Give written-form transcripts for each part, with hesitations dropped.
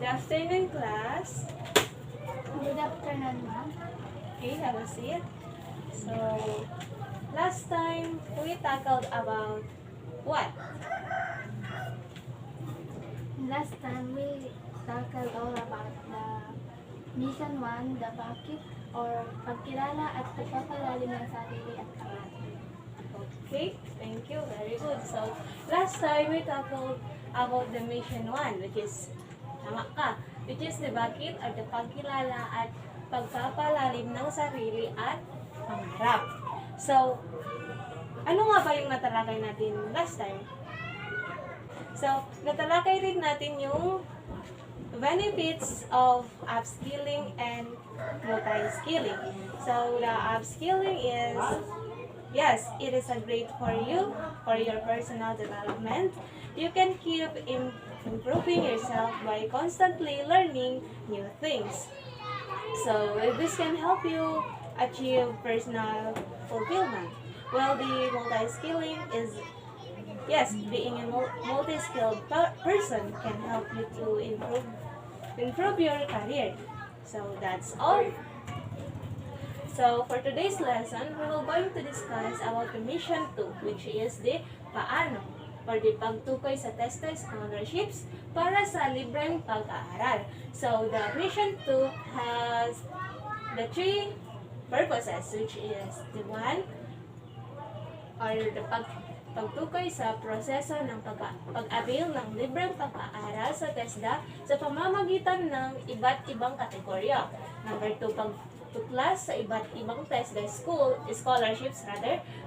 afternoon, class. Good afternoon, ma'am. Okay, have a seat. So, last time we tackled about what? Last time we tackled all about the Mission 1, the bakit or pagkilala at pagpapalalim ng sarili at pangalan. Okay, thank you. Very good. So, last time we tackled about the mission 1, which is, tama ka, which is the bakit or the pagkilala at pagpapalalim ng sarili at pangarap. So, ano nga ba yung natalakay natin last time? So, natalakay rin natin yung benefits of upskilling and multi-skilling. So, the upskilling is, yes, it is a great for you, for your personal development. You can keep improving yourself by constantly learning new things. So, this can help you achieve personal fulfillment. While the multi-skilling is, yes, being a multi-skilled person can help you to improve your career. So, that's all. So, for today's lesson, we will going to discuss about the mission 2, which is the paano or the pagtukoy sa TESDA scholarships para sa libreng pag-aaral. So, the mission 2 has the 3 purposes, which is the 1 or the pagtukoy sa proseso ng pag-avail ng libreng pag-aaral sa TESDA sa pamamagitan ng iba't ibang kategorya. Number 2, pagtuklas sa iba't ibang TESDA scholarships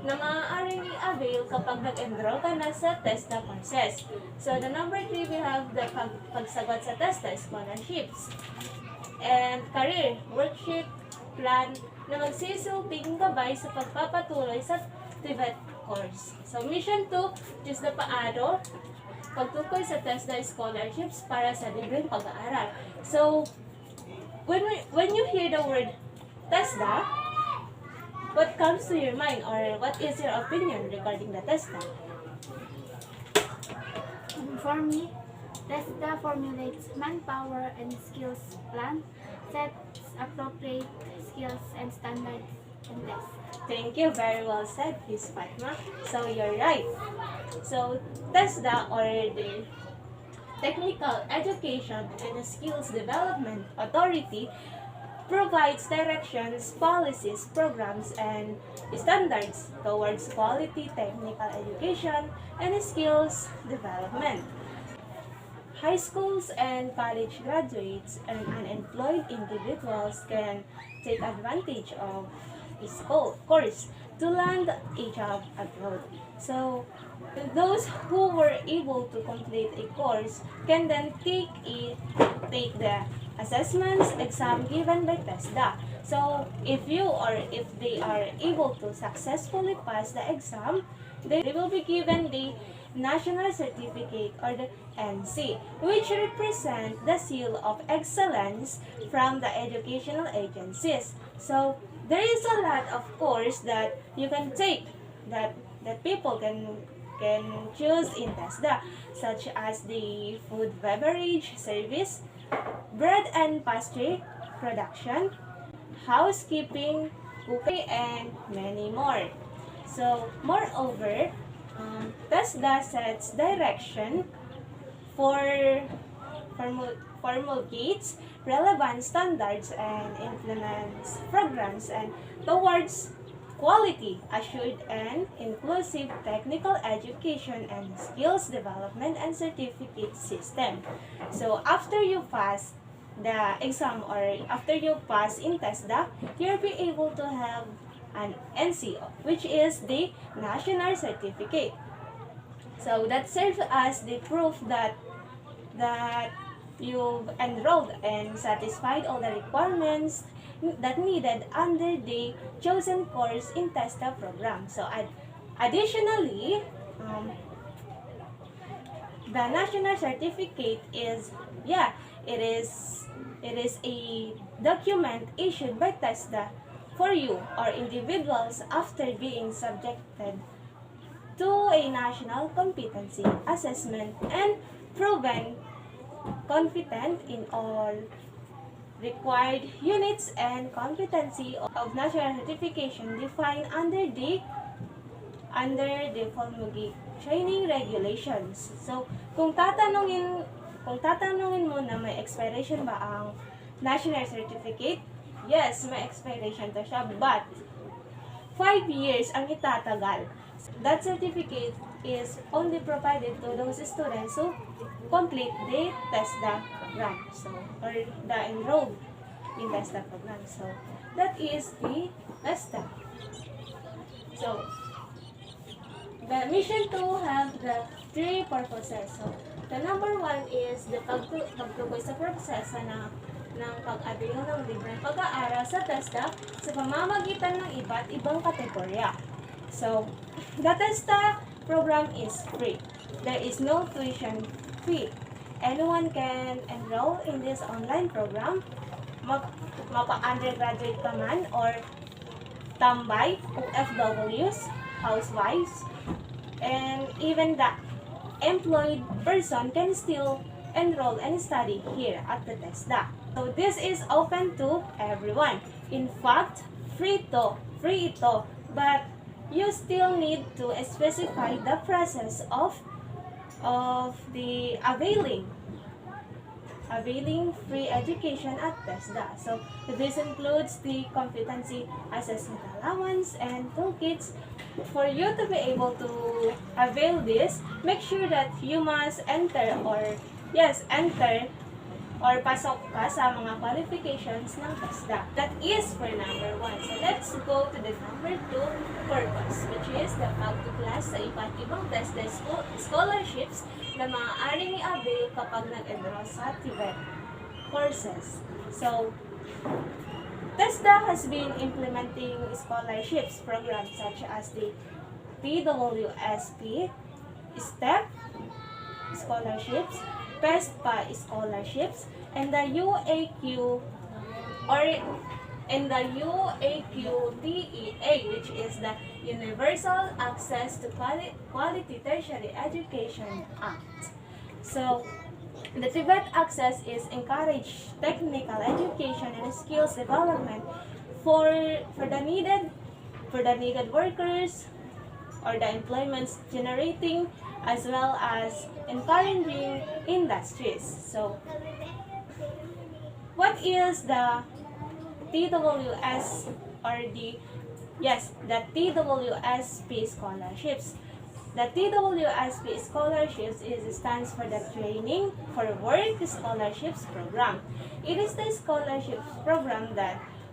na maaaring i-avail kapag nag-enroll ka na sa TESDA courses. So, the number 3, we have the pagsagot sa TESDA scholarships and career worksheet plan na magsisilbing gabay sa pagpapatuloy sa TVET course. So, mission 2 is the paano pagtukoy sa TESDA scholarships para sa libreng pag-aaral. So, when you hear the word TESDA, what comes to your mind or what is your opinion regarding the TESDA? For me, TESDA formulates manpower and skills plan, sets appropriate skills and standards and tests. Thank you. Very well said, Miss Fatma. So, you're right. So, TESDA or the Technical Education and Skills Development Authority provides directions, policies, programs, and standards towards quality technical education and skills development. High schools and college graduates and unemployed individuals can take advantage of this course to land a job abroad. So, those who were able to complete a course can then take the assessments exam given by TESDA. So, if they are able to successfully pass the exam, they will be given the National Certificate or the NC, which represent the seal of excellence from the educational agencies. So, there is a lot of course that you can take that people can choose in TESDA, such as the food beverage service, bread and pastry production, housekeeping, cooking, and many more. So, moreover, TESDA sets direction promulgates relevant standards and implements programs and towards quality, assured and inclusive technical education and skills development and certificate system. So, after you pass the exam or after you pass in TESDA, you'll be able to have an NC, which is the National Certificate. So, that serves as the proof that you've enrolled and satisfied all the requirements that needed under the chosen course in TESDA program. So, additionally, the national certificate is, it is a document issued by TESDA for you or individuals after being subjected to a national competency assessment and proven competent in all required units and competency of national certification defined under the following training regulations. So, kung tatanungin mo na may expiration ba ang national certificate, yes, may expiration to siya, but 5 years ang itatagal. That certificate is only provided to those students who complete the TESDA program, or the enrolled in TESDA program. So, that is the TESDA. So, the mission 2 have the 3 purposes. So, the number 1 is the pagtukoy sa proseso ng pag-avail ng libreng pag-aaral sa TESDA sa pamamagitan ng iba't ibang kategorya. So, the TESDA program is free. There is no tuition fee. Anyone can enroll in this online program, mapa-undergraduate ka man or tambay, OFWs, housewives, and even the employed person can still enroll and study here at the TESDA. So this is open to everyone. In fact, free ito, but you still need to specify the process of the availing free education at TESDA. So this includes the competency assessment allowance and toolkits. For you to be able to avail this, make sure that you must enter or pasok ka sa mga qualifications ng TESDA. That is for number 1. So let's go to the number 2 purpose, which is the pagtuklas sa iba't ibang TESDA scholarships na maaaring i-avail kapag nag-enroll sa TVET courses. So, TESDA has been implementing scholarships programs such as the PWSP, STEP scholarships, PESPA scholarships, and the UAQDEA, which is the Universal Access to Quality Tertiary Education Act. So, the TVET access is encourage technical education and skills development for the needed workers or the employments generating, as well as encouraging industries. So, what is the TWS the TWSP scholarships? The TWSP scholarships stands for the Training for Work Scholarships Program. It is the scholarships program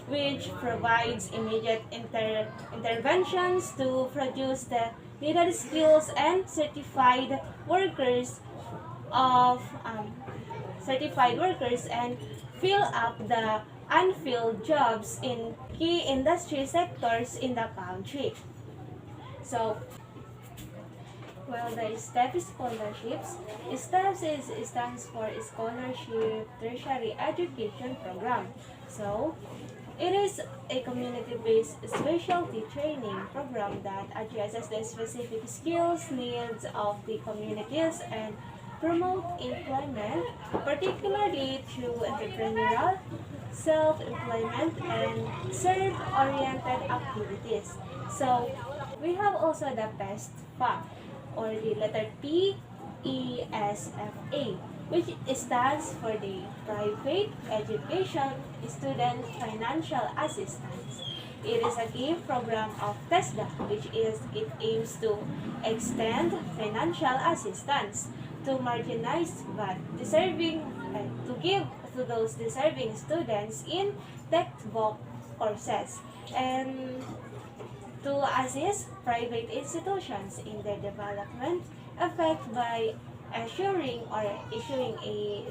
which provides immediate interventions to produce the needed skills and certified workers and fill up the unfilled jobs in key industry sectors in the country. So, the STEP scholarships, stands for Scholarship Tertiary Education Program. So, it is a community-based specialty training program that addresses the specific skills needs of the communities and promote employment, particularly through entrepreneurial, self-employment, and serve-oriented activities. So, we have also the PESPA, or the letter PESFA, which stands for the Private Education Student Financial Assistance. It is a key program of TESDA, it aims to extend financial assistance to marginalized but deserving, to give to those deserving students in textbook courses, and to assist private institutions in their development effort by assuring or issuing a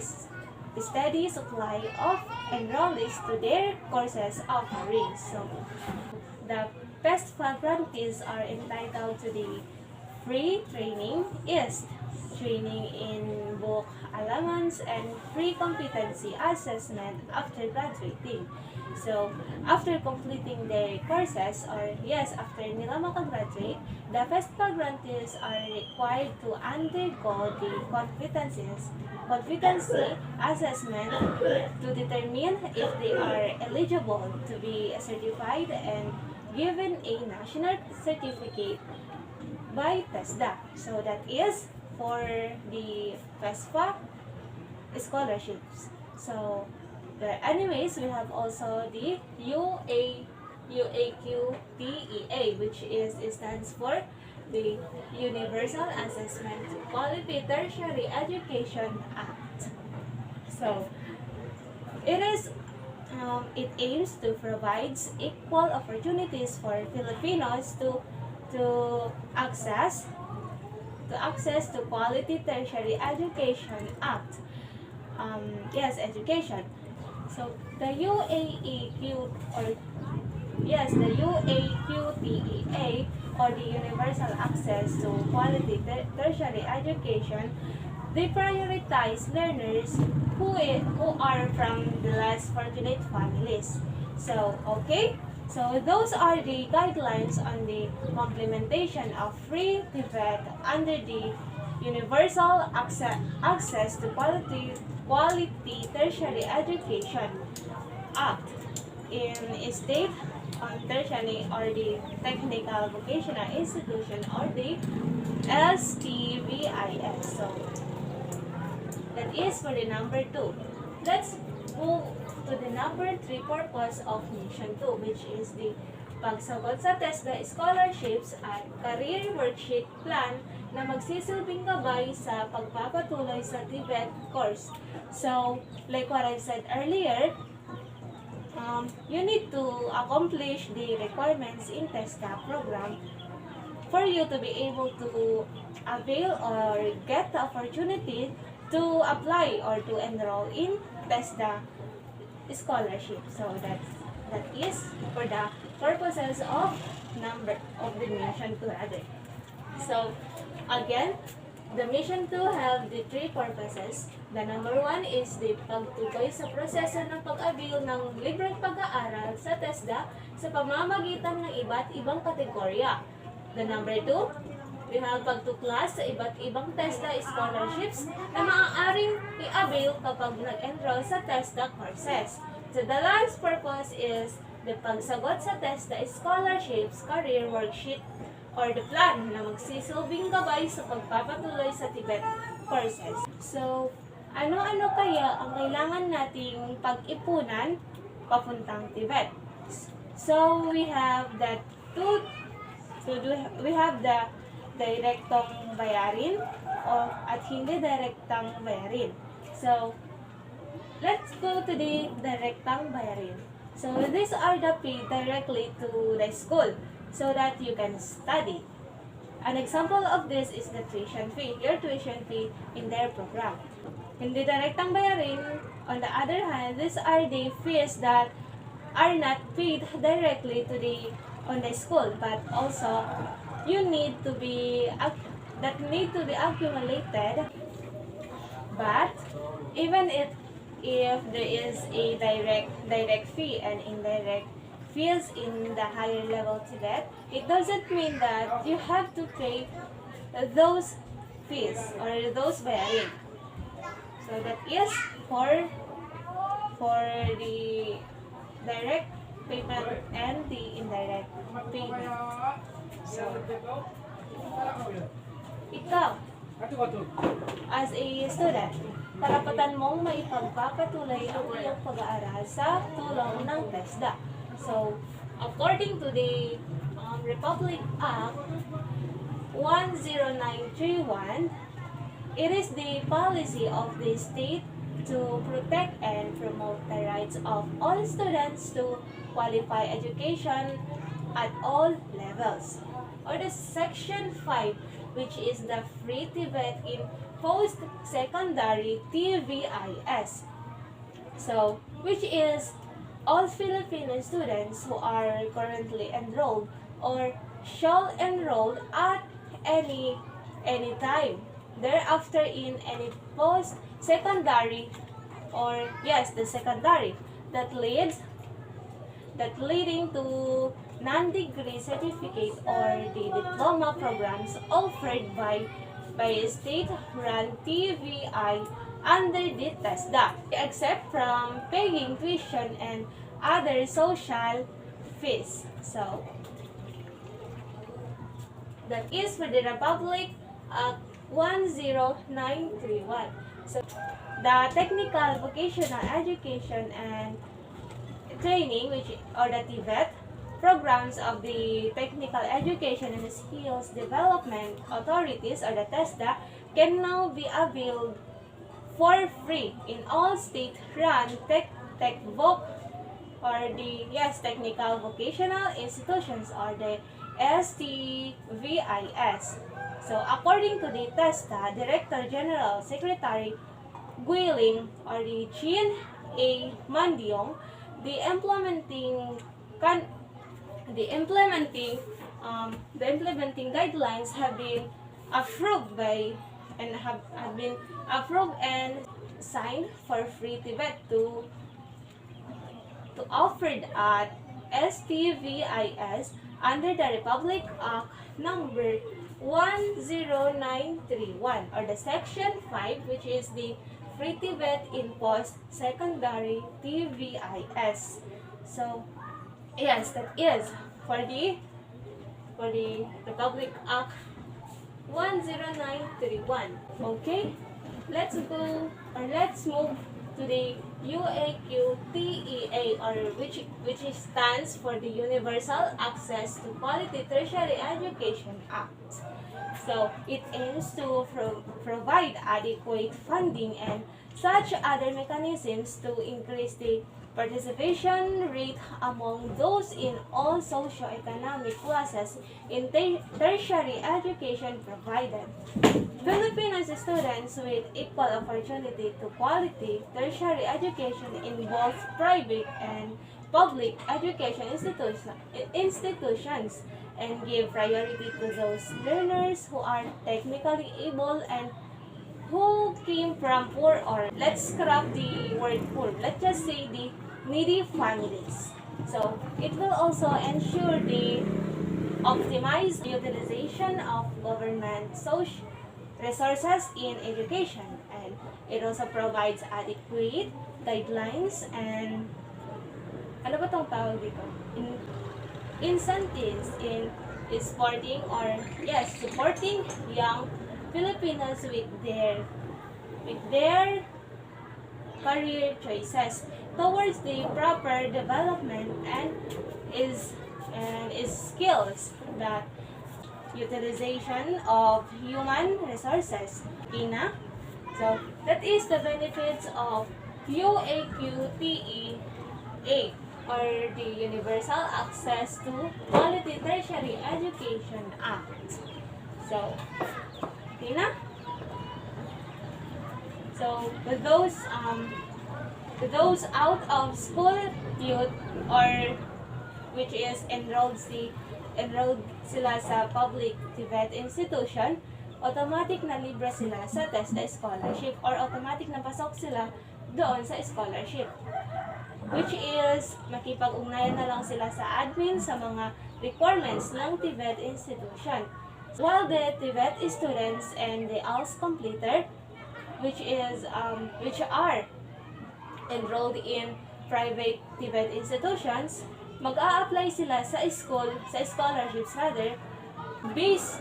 steady supply of enrollees to their courses offerings. So, the PESPA grantees are entitled to the free training is training in book allowance, and free competency assessment after graduating. So, after completing their courses, or yes, after nila makagraduate, the FESPA grantees are required to undergo the competency assessment to determine if they are eligible to be certified and given a national certificate by TESDA. So that is for the FESPA scholarships. So, but anyways, we have also the UAQTEA, which stands for the Universal Assessment to Qualify Tertiary Education Act. So, it aims to provide equal opportunities for Filipinos to access to quality tertiary education act. Education. So the UAQTEA, or the Universal Access to Quality Tertiary Education, they prioritize learners who are from the less fortunate families. So, okay? So, those are the guidelines on the implementation of free TVET under the Universal Access to Quality Tertiary Education Act in state on tertiary or the technical vocational institution, or the STVIS. So, that is for the number 2. Let's move to the number 3 purpose of Mission 2, which is the pagsagot sa TESDA scholarships at career worksheet plan na magsisilbing gabay sa pagpapatuloy sa TVET course. So, like what I said earlier, you need to accomplish the requirements in TESDA program for you to be able to avail or get the opportunity to apply or to enroll in TESDA scholarship. So that is for the purposes of the mission 2 rather. So again, the mission 2 have the 3 purposes. The number 1 is the pagtukoy sa proseso ng pag-avail ng libreng pag-aaral sa TESDA sa pamamagitan ng iba't ibang kategorya. The number 2, we have pagtuklas sa iba't ibang TESDA scholarships na maaaring i-avail kapag nag-enroll sa TESDA courses. So the last purpose is the pagsagot sa TESDA scholarships career worksheet or the plan na magsisilbing gabay sa pagpapatuloy sa TVET courses. So, ano-ano kaya ang kailangan nating pag-ipunan papuntang TVET? So, we have the direktong bayarin at hindi direktang bayarin. So, let's go to the direktang bayarin. So, these are the paid directly to the school so that you can study. An example of this is the tuition fee, your tuition fee in their program. Hindi direktang bayarin, on the other hand, these are the fees that are not paid directly to the school, but also need to be accumulated. But even if there is a direct fee and indirect fees in the higher level TVET, it doesn't mean that you have to pay those fees or those bayarin. So that is for the direct payment and the indirect payment. So, ikaw, as a student, karapatan mong maipagpapatuloy ang iyong pag-aaral sa tulong ng TESDA. So, according to the Republic Act 10931, it is the policy of the state to protect and promote the rights of all students to qualify education at all levels. Or the Section 5, which is the free TVET in post-secondary TVIS. So, which is all Filipino students who are currently enrolled or shall enroll at any time thereafter in any post-secondary or yes, the secondary that leading to non-degree certificate or the diploma programs offered by state-run TVI under the TESDA, except from paying tuition and other social fees. So, that is for the Republic Act 10931. So, the technical vocational education and training, which or the TVET programs of the Technical Education and Skills Development Authorities or the TESDA can now be availed for free in all state-run TechVoc or the technical vocational institutions or the STVIS. So according to the TESDA Director General Secretary Guiling or the Jean A. Mandiong, the implementing guidelines have been approved by and have been approved and signed for free TVET to offered at STVIS under the Republic Act number 10931 or the Section 5, which is the free TVET in post-secondary TVIS. So, yes, that is for the Republic Act 10931. Okay, let's move to the UAQTEA or which stands for the Universal Access to Quality Tertiary Education Act. So it aims to provide adequate funding and such other mechanisms to increase the participation rate among those in all socio-economic classes in tertiary education provided. Filipino students with equal opportunity to quality tertiary education in both private and public education institutions and give priority to those learners who are technically able and who came from poor or let's scrap the word poor. Let's just say the needy families. So it will also ensure the optimized utilization of government social resources in education, and it also provides adequate guidelines and ano ba tong tawag dito? Incentives in supporting young Filipinos with their career choices towards the proper development and skills that utilization of human resources. Ina. So that is the benefits of UAQTEA or the Universal Access to Quality Tertiary Education Act. So, Tina? So, with those out of school youth or which is enrolled sila sa public TVET institution, automatic na libre sila sa TESDA scholarship or automatic na pasok sila doon sa scholarship. Which is makipag-ugnayan na lang sila sa admin sa mga requirements ng TVET institution. While the TVET students and the ALS completer which are enrolled in private TVET institutions, mag-a-apply sila sa scholarships base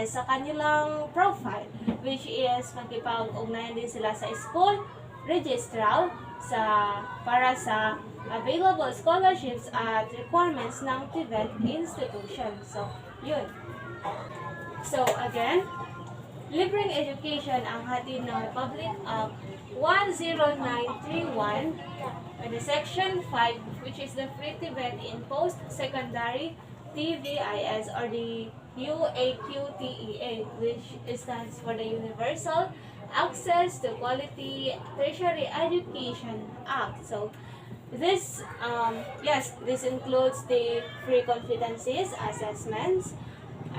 sa kanilang profile, which is makipag-ugnayan din sila sa school registrar para sa available scholarships at requirements ng TVET institution. So, yun. So, again, libreng education ang hatid ng Republic Act 10931 and the Section 5, which is the free TVET in post-secondary TVIS or the UAQTEA, which stands for the Universal Access to Quality Tertiary Education Act. So, this includes the free competencies, assessments,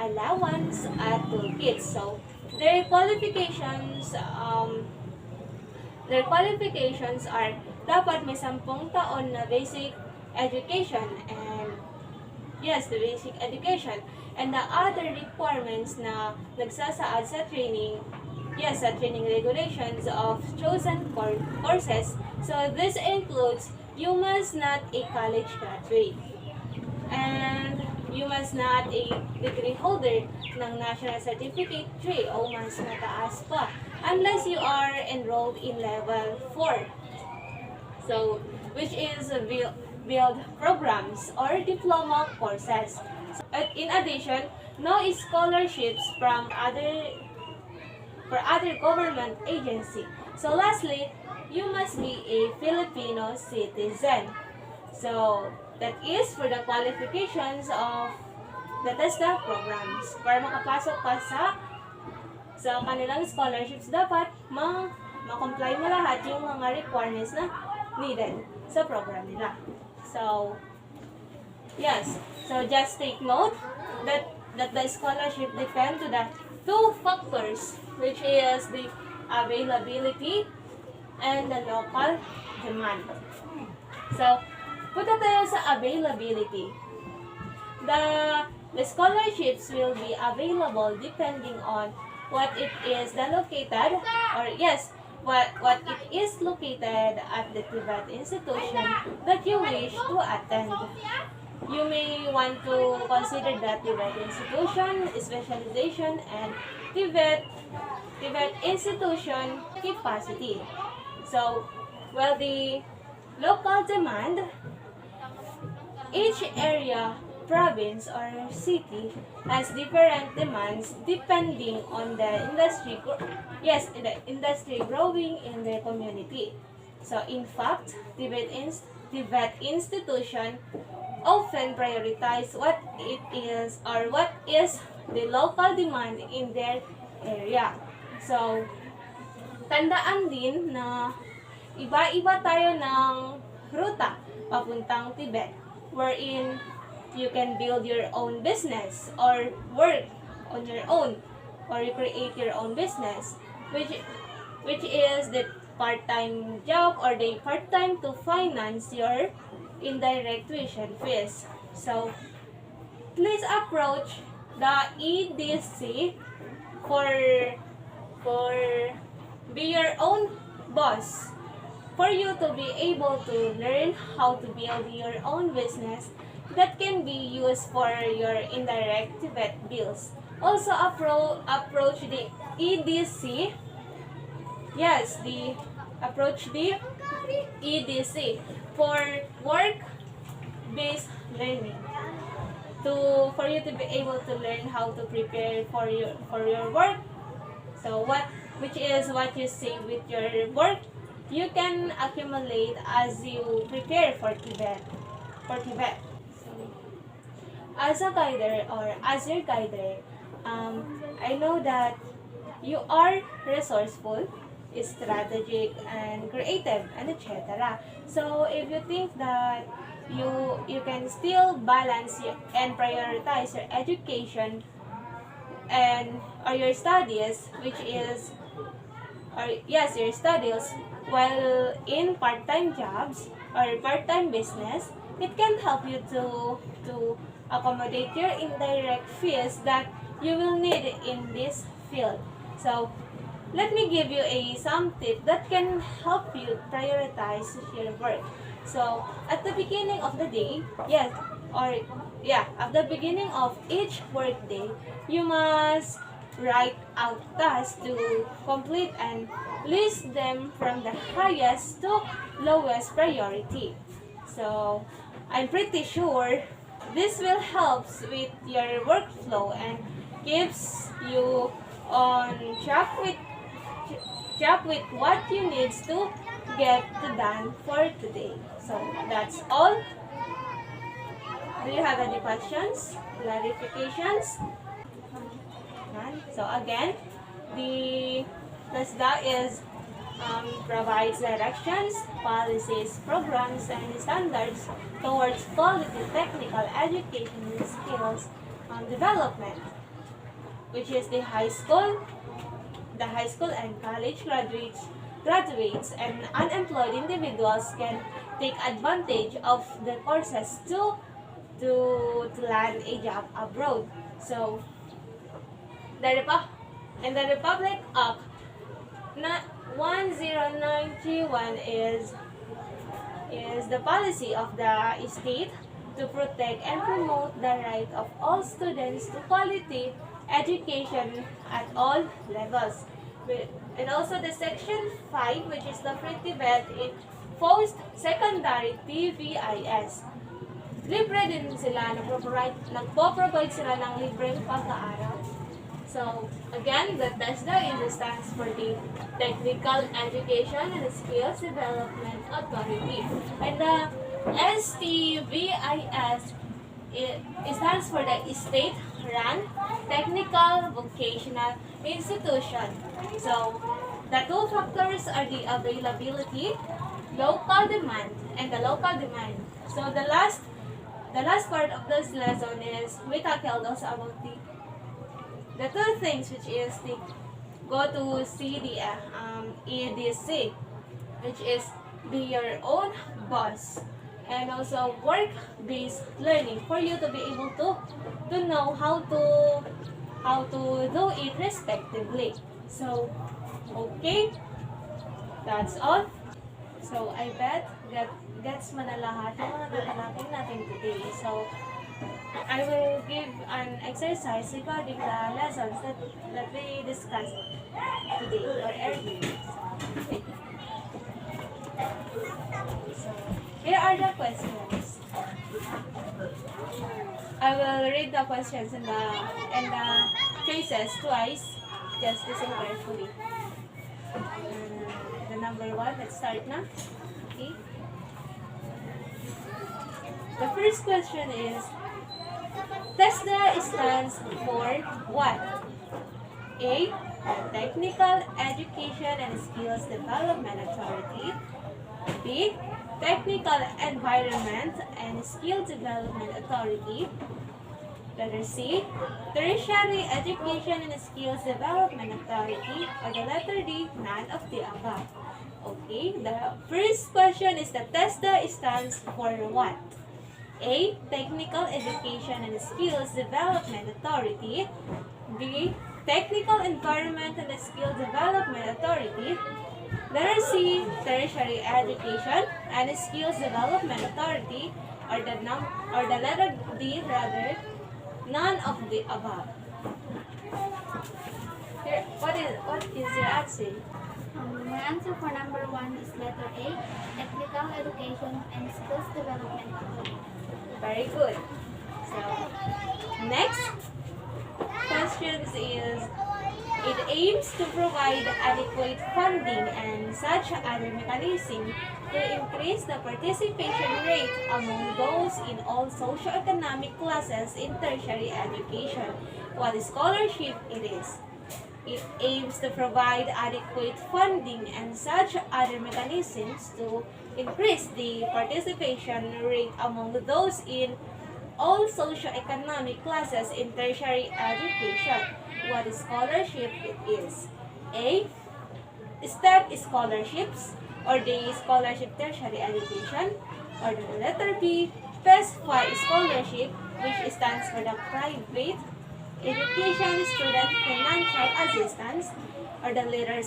allowance, at toolkits. So, Their qualifications, their qualifications are dapat may 10 taon na basic education and yes, the basic education. And the other requirements na nagsasaad sa training, yes, sa training regulations of chosen courses. So this includes you must not a college graduate and you must not a degree holder ng National Certificate 3 o mas mataas pa unless you are enrolled in level 4. So, which is build programs or diploma courses. In addition, no scholarships from other government agency. So lastly, you must be a Filipino citizen. So that is for the qualifications of the TESDA programs. Para makapasok ka sa kanilang scholarships, dapat ma-comply mo lahat yung mga requirements na needed sa program nila. So, yes. So, just take note that the scholarship depend to the two factors, which is the availability and the local demand. So, punta tayo sa availability. The scholarships will be available depending on what it is located, or yes, what it is located at the Tibet institution that you wish to attend. You may want to consider the Tibet institution, specialization, and Tibet institution capacity. So, well, the local demand, each area, province, or city has different demands depending on the industry, the industry growing in the community. So, in fact, Tibet institution often prioritize what it is or what is the local demand in their area. So, tandaan din na iba-iba tayo ng ruta papuntang Tibet, wherein you can build your own business or work on your own, or you create your own business, which is the part-time job or the part-time to finance your indirect tuition fees. So, please approach the EDC for be your own boss, for you to be able to learn how to build your own business that can be used for your indirect Tibet bills. Also approach the EDC. Yes, approach the EDC for work-based learning. For you to be able to learn how to prepare for your work. So which is what you save with your work, you can accumulate as you prepare for Tibet. So, as a guider or as your guider, I know that you are resourceful, strategic, and creative, and etc. So if you think that you can still balance and prioritize your education or your studies, your studies while in part-time jobs or part-time business, it can help you to accommodate your indirect fees that you will need in this field. So, let me give you some tip that can help you prioritize your work. So, at the beginning of the day, at the beginning of each work day, you must write out tasks to complete and list them from the highest to lowest priority. So, I'm pretty sure this will help with your workflow and keeps you on track with what you need to get done for today. So, that's all. Do you have any questions, clarifications? So again, the TESDA provides directions, policies, programs, and standards towards quality technical education and skills development, which is the high school, the high school and college graduates and unemployed individuals can take advantage of the courses to land a job abroad. So the in the Republic Act 10931 is the policy of the state to protect and promote the right of all students to quality education at all levels. And also the section 5, which is the free debate in post-secondary TVIS. Libre din sila, nagpo-provide sila ng libreng pag-aaral. So, again, the TESDA stands for the Technical Education and Skills Development Authority. And the STVIS, it stands for the State-Run Technical Vocational Institution. So, the two factors are the availability, local demand, and the local demand. So, the last part of this lesson is we tackled also about the two things, which is the go to see the EDC, which is be your own boss, and also work-based learning for you to be able to know how to do it respectively. So, okay, that's all. So, I bet gets mo na lahat ng mga tatalakay natin today. So, I will give an exercise regarding the lessons that we discussed today or earlier. So, here are the questions. I will read the questions and the choices twice. Just listen carefully. The number 1, let's start now. Okay. The first question is, TESDA stands for what? A. Technical Education and Skills Development Authority. B. Technical Environment and Skill Development Authority. Letter C. Tertiary Education and Skills Development Authority. Or the letter D. None of the above. Okay, the first question is, the TESDA stands for what? A. Technical Education and Skills Development Authority. B. Technical Environment and Skill Development Authority. Letter C. Tertiary Education and Skills Development Authority. Or the letter D, rather, none of the above. Here, what is your answer? My answer for number 1 is letter A, Technical Education and Skills Development Authority. Very good. So, next question is, it aims to provide adequate funding and such other mechanism to increase the participation rate among those in all socioeconomic classes in tertiary education. What scholarship it is? It aims to provide adequate funding and such other mechanisms to increase the participation rate among those in all socioeconomic classes in tertiary education. What scholarship it is? A. STEP scholarships, or the scholarship tertiary education, or the letter B. PESFI scholarship, which stands for the private education student financial assistance, or the letter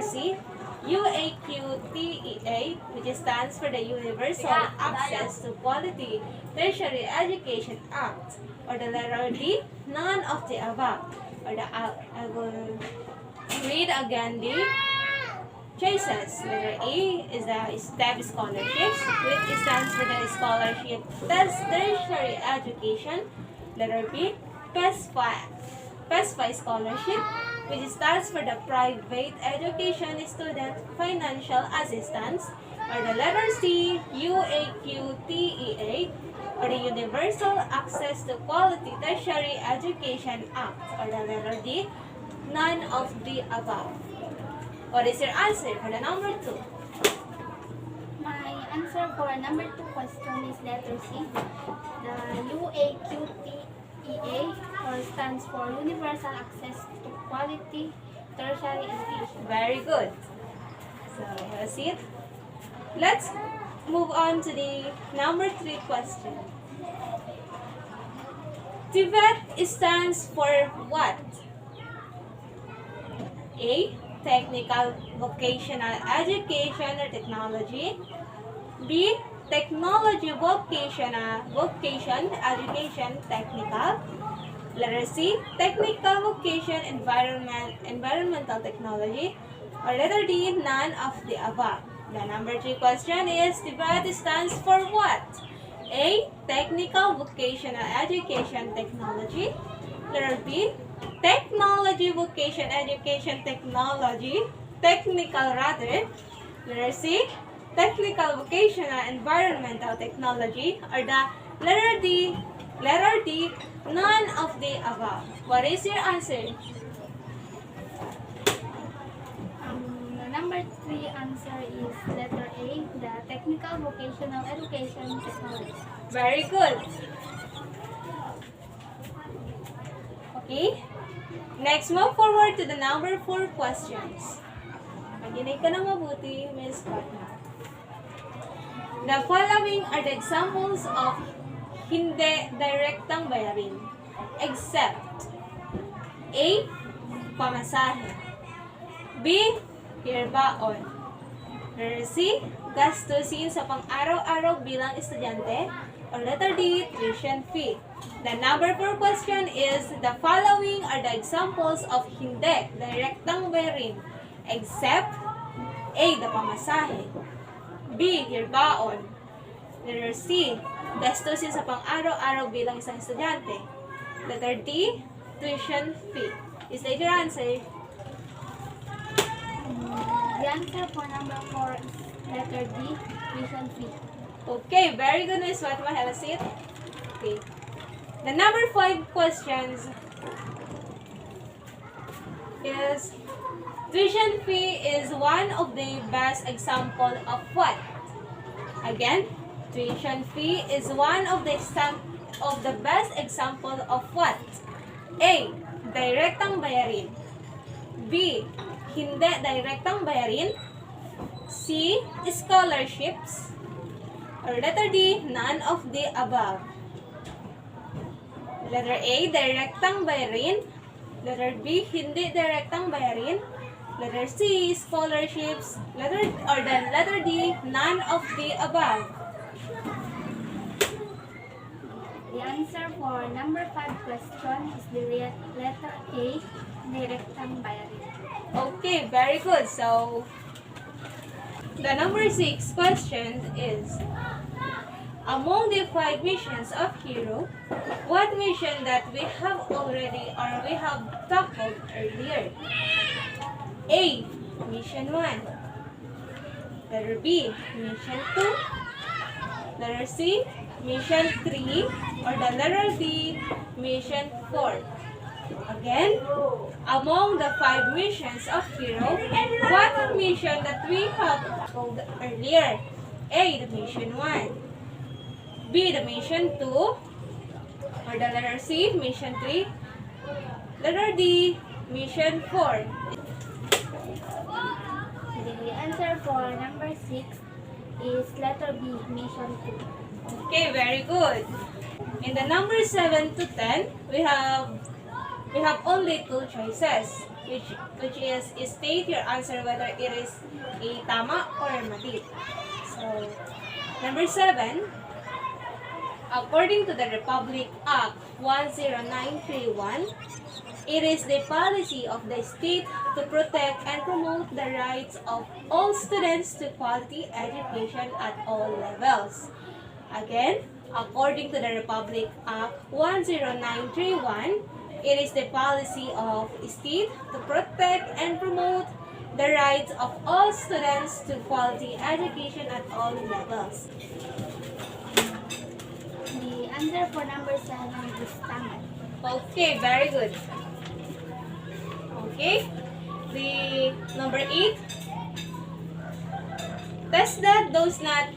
C. UAQTEA, which stands for the Universal Access to Quality Tertiary Education Act, or the letter D, none of the above. Or I will read again the choices. Letter A is the STEP scholarships, which stands for the Scholarship Tertiary Education. Letter B, PESFI scholarship, which stands for the Private Education Student Financial Assistance. Or the letter C, UAQTEA, or the Universal Access to Quality Tertiary Education Act. Or the letter D, none of the above. What is your answer for the number 2? My answer for number 2 question is letter C. The UAQTEA, or stands for Universal Access to Quality tertiary education. Very good. So, that's it. Let's move on to the number 3 question. TVET stands for what? A. Technical Vocational Education or Technology. B. Technology Vocation Education Technical. Letter C. Technical Vocation Environmental Technology. Or letter D. None of the above. The number 3 question is, TVET stands for what? A. Technical Vocational Education Technology. Letter B. Technology Vocation Education Technology. Technical rather. Letter C. Technical Vocational Environmental Technology. Or the letter D. Letter D. None of the above. What is your answer? The number 3 answer is letter A, the Technical Vocational Education Technology. Very good. Okay. Next, move forward to the number 4 questions. Makinig ka na mabuti, Miss Fatma. The following are the examples of hindi direktang bayarin. Except A. Pamasahe. B. Hirbaon. Letter C. Gastusin sa pang-araw-araw bilang estudyante. Or letter D. Tuition fee. The number 4 question is, the following are the examples of hindi direktang bayarin. Except A. The pamasahe. B. Hirbaon. Letter C. Gastusin sa pang-araw-araw bilang isang estudyante. Letter D. Tuition fee. Is that your answer? The answer for number 4 is letter D, tuition fee. Okay, very good, Miss Fatma. Have a seat. Okay. The number 5 questions is, tuition fee is one of the best example of what? Again, tuition fee is one of the best example of what? A. Direktang bayarin. B. Hindi direktang bayarin. C. Scholarships. Or letter D. None of the above. Letter A. Direktang bayarin. Letter B. Hindi direktang bayarin. Letter C. Scholarships. Letter D. None of the above. The answer for number 5 question is the letter A, direktang bayarin. Okay, very good. So, the number 6 question is, among the 5 missions of Hero, what mission that we have tackled earlier? A. Mission 1. Letter B. Mission 2. Letter C. Mission 3. Or the letter D. Mission 4. Again, among the 5 missions of Hero, what mission that we have tackled earlier? A. The mission 1. B. The mission 2. Or the letter C. Mission 3. Letter D. Mission 4. The answer for number 6 is letter B, mission 2. Okay, very good. In the number 7 to 10, we have only 2 choices, which is state your answer whether it is a tama or mali. So, number 7, according to the Republic Act 10931, it is the policy of the state to protect and promote the rights of all students to quality education at all levels. Again, according to the Republic Act 10931, it is the policy of state to protect and promote the rights of all students to quality education at all levels. The answer for number 7 is tama. Okay, very good. Okay, the number 8. Test that does not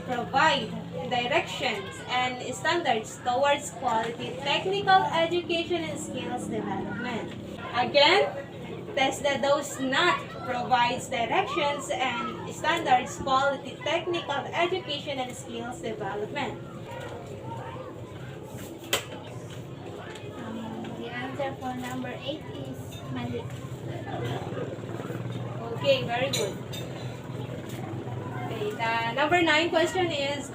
provide directions and standards towards quality technical education and skills development. Again, TESDA does not provides directions and standards, quality, technical education, and skills development. The answer for number 8 is mali. Okay, very good. Okay, the number 9 question is,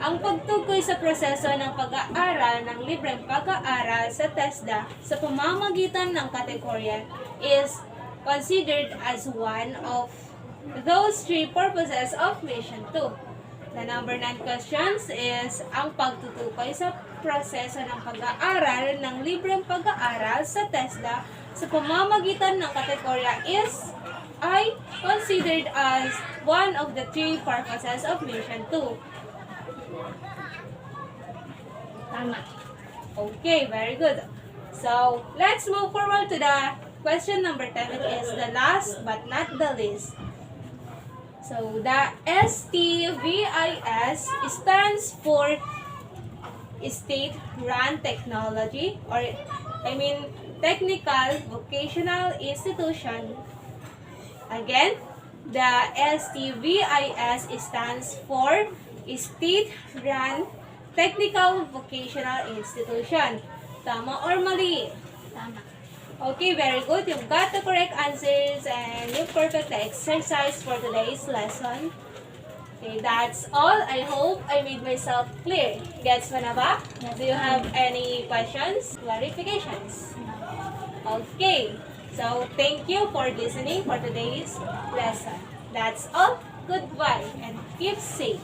ang pagtukoy sa proseso ng pag-aaral ng libreng pag-aaral sa TESDA sa pamamagitan ng kategorya is considered as one of those three purposes of Mission 2. The number 9 questions is, ang pagtutukoy sa proseso ng pag-aaral ng libreng pag-aaral sa TESDA sa pamamagitan ng kategorya is ay considered as one of the three purposes of Mission 2. Tama. Okay, very good. So, let's move forward to the question number 10, which is the last but not the least. So, the STVIS stands for State-Run Technology, or Technical Vocational Institution. Again, the STVIS stands for State-Run Technical Vocational Institution. Tama or mali? Tama. Okay, very good. You've got the correct answers and you perfect the exercise for today's lesson. Okay, that's all. I hope I made myself clear. Gets mo na ba? Yes, Do you ma'am. have any questions, clarifications? Okay, so thank you for listening for today's lesson. That's all. Goodbye and keep safe.